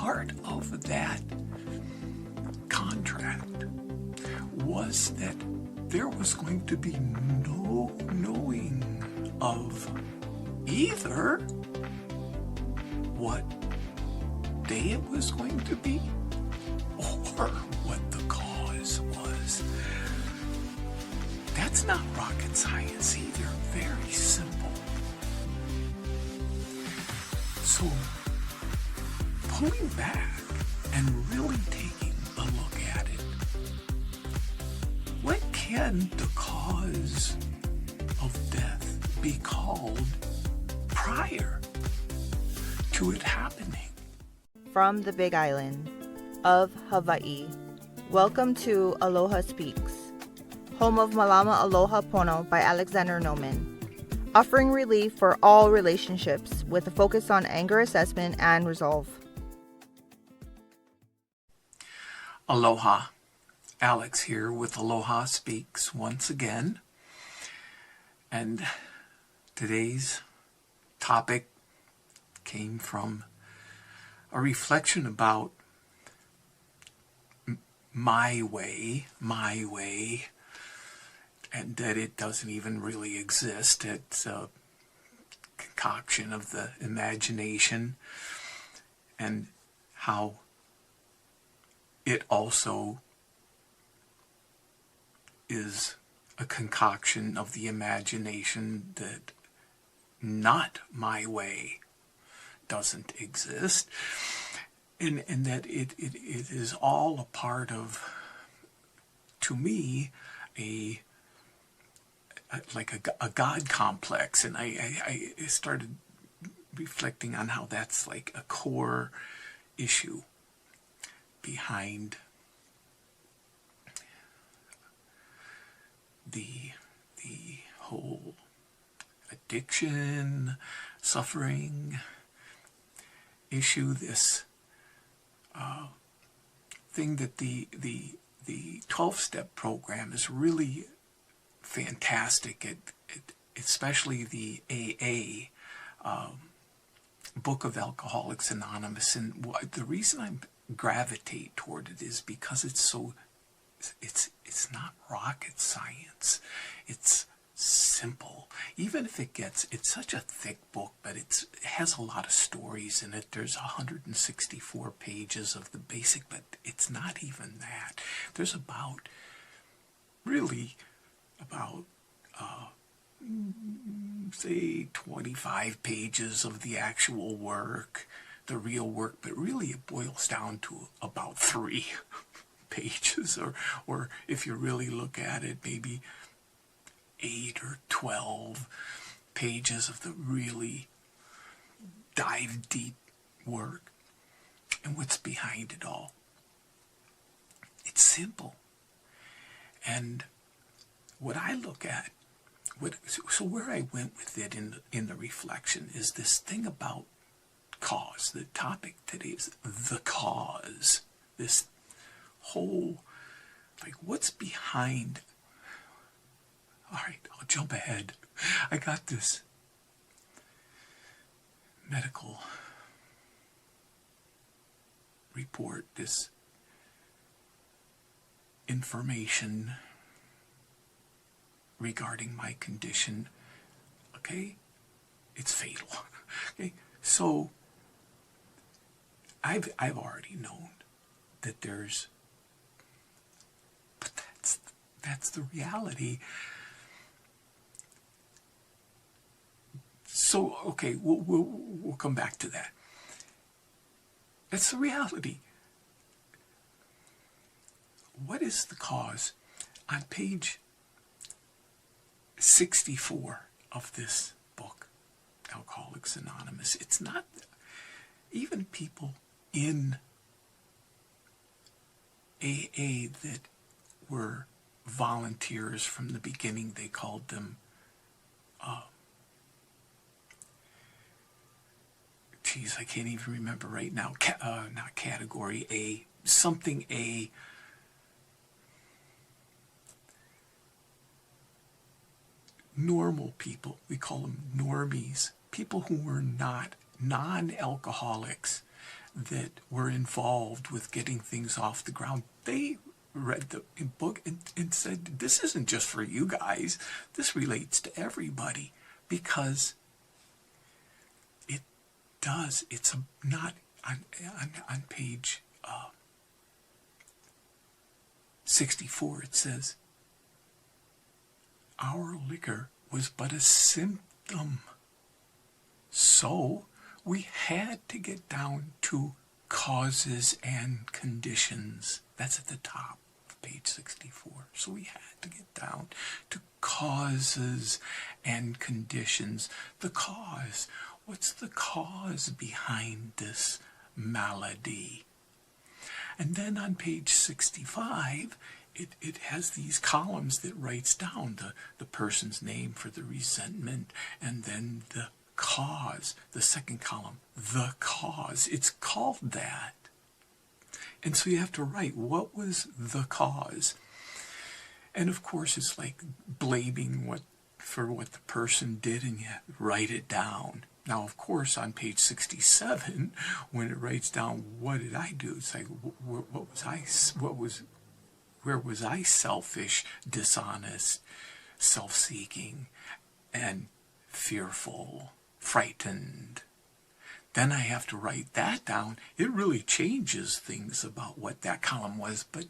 part of that contract was that there was going to be no knowing of either what day it was going to be or what the cause was. That's not rocket science either. Very simple. So, pulling back and really taking a look at it, what can the cause of death be called prior to it happening? From the Big Island of Hawaii, welcome to Aloha Speaks, home of Malama Aloha Pono by Alexander Noman, offering relief for all relationships with a focus on anger assessment and resolve. Aloha, Alex here with Aloha Speaks once again. And today's topic came from a reflection about my way, and that it doesn't even really exist. It's a concoction of the imagination, and how it also is a concoction of the imagination that not my way doesn't exist, and that it is all a part of, to me, a God complex. And I started reflecting on how that's like a core issue behind the whole addiction, suffering issue, this thing that the 12-step program is really fantastic at, especially the AA Book of Alcoholics Anonymous. And the reason I gravitate toward it is because it's not rocket science. It's simple. Even if it's such a thick book, but it has a lot of stories in it. There's 164 pages of the basic, but it's not even that. There's about 25 pages of the actual work, the real work, but really it boils down to about 3 pages, or if you really look at it, maybe 8 or 12 pages of the really dive deep work. And what's behind it all? It's simple. And what I look at, so where I went with it in the reflection is this thing about cause. The topic today is the cause. This whole, like, what's behind. All right, I'll jump ahead. I got this medical report, this information regarding my condition. Okay, it's fatal. Okay, so I've already known that there's, but that's the reality. So okay, we'll come back to that. That's the reality. What is the cause? On page 64 of this book, Alcoholics Anonymous, it's not, even people in AA that were volunteers from the beginning, they called them I can't even remember right now, not category A, something A. Normal people, we call them normies, people who were not non-alcoholics, that were involved with getting things off the ground, they read the book and said, this isn't just for you guys. This relates to everybody, because it does. It's not on page 64. It says, our liquor was but a symptom. So we had to get down to causes and conditions. That's at the top of page 64. So we had to get down to causes and conditions. The cause. What's the cause behind this malady? And then on page 65, it has these columns that writes down the person's name for the resentment, and then the cause, the second column, the cause. It's called that. And so you have to write, what was the cause? And of course it's like blaming for what the person did, and you write it down. Now, of course, on page 67, when it writes down, what did I do? It's like, where was I selfish, dishonest, self-seeking, and fearful, frightened? Then I have to write that down. It really changes things about what that column was, but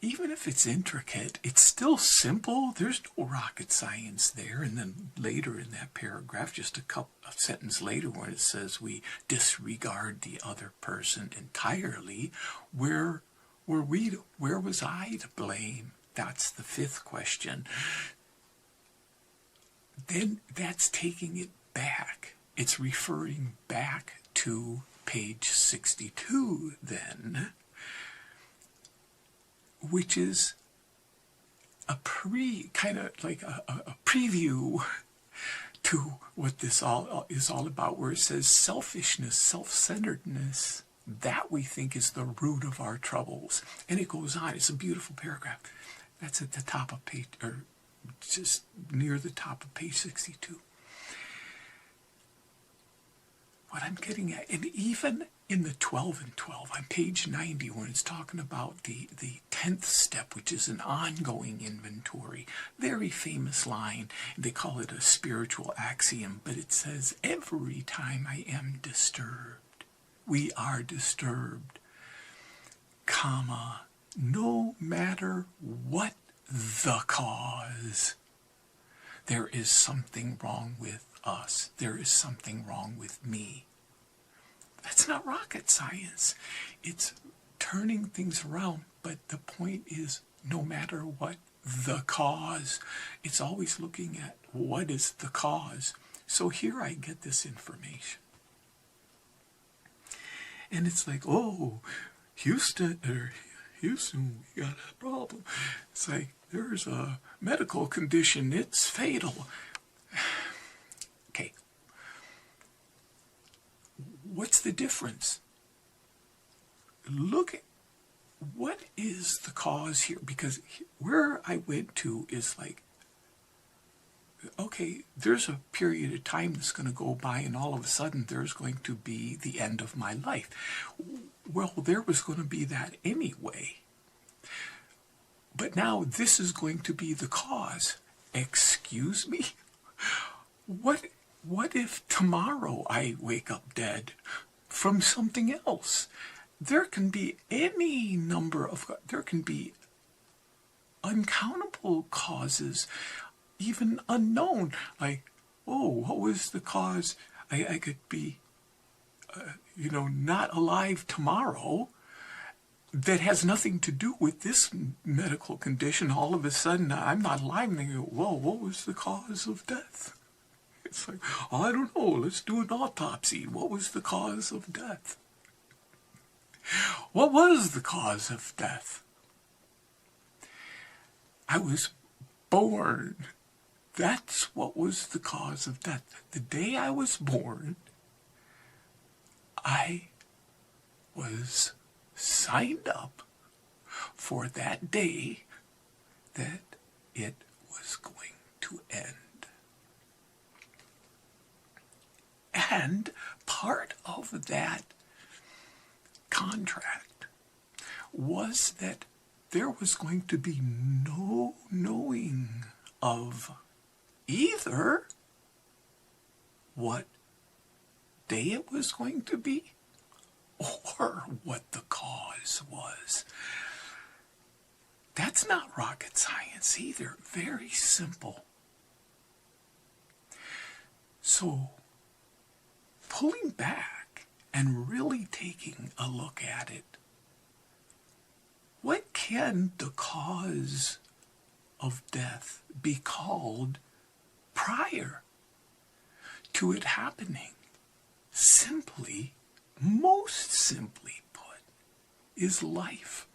even if it's intricate, it's still simple. There's no rocket science there. And then later in that paragraph, just a sentence later, when it says we disregard the other person entirely, where was I to blame? That's the fifth question. Then that's taking it back. It's referring back to page 62 then, which is a preview to what this all is all about, where it says selfishness, self-centeredness, that we think is the root of our troubles. And it goes on. It's a beautiful paragraph. That's at the top of page, or just near the top of page 62. What I'm getting at, and even in the 12 and 12, on page 90, when it's talking about the 10th step, which is an ongoing inventory, very famous line. They call it a spiritual axiom, but it says, every time I am disturbed, we are disturbed, comma, no matter what the cause, there is something wrong with us. There is something wrong with me. That's not rocket science. It's turning things around, but the point is, no matter what the cause, it's always looking at what is the cause. So here I get this information. And it's like, oh, Houston, we got a problem. It's like, there's a medical condition, it's fatal. Okay. What's the difference? Look at what is the cause here, because where I went to is like, okay, there's a period of time that's going to go by, and all of a sudden there's going to be the end of my life. Well, there was going to be that anyway. But now this is going to be the cause. Excuse me? What if tomorrow I wake up dead from something else? There can be any number of, there can be uncountable causes, even unknown. Like, oh, what was the cause? I could be, not alive tomorrow. That has nothing to do with this medical condition. All of a sudden, I'm not alive, and they go, whoa, what was the cause of death? It's like, oh, I don't know, let's do an autopsy. What was the cause of death? What was the cause of death? I was born. That's what was the cause of death. The day I was born, I was signed up for that day that it was going to end. And part of that contract was that there was going to be no knowing of either what day it was going to be or what the cause was. That's not rocket science either. Very simple. So, pulling back and really taking a look at it, what can the cause of death be called prior to it happening? Simply, most simply put, is life.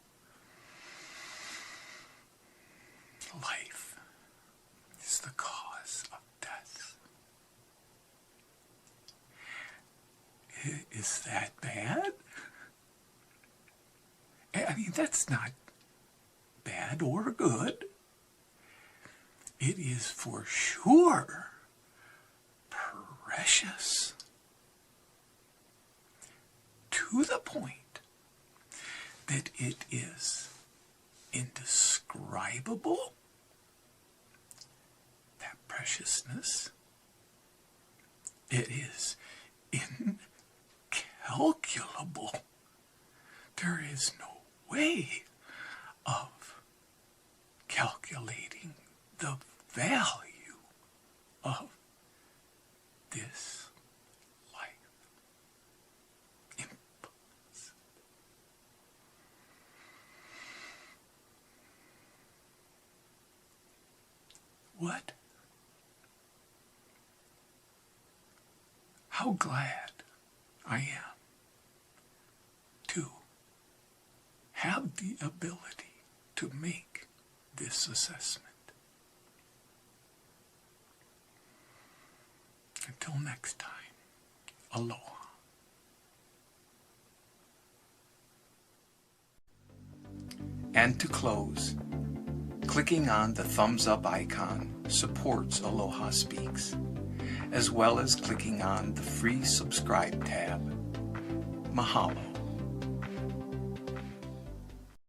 Life is the cause of death. Is that bad? I mean, that's not bad or good. It is for sure precious. To the point that it is indescribable, that preciousness. It is incalculable. There is no way of calculating the value of this life. Impossible. What? How glad I am to have the ability to make this assessment. Until next time, aloha. And to close, clicking on the thumbs up icon supports Aloha Speaks, as well as clicking on the free subscribe tab. Mahalo.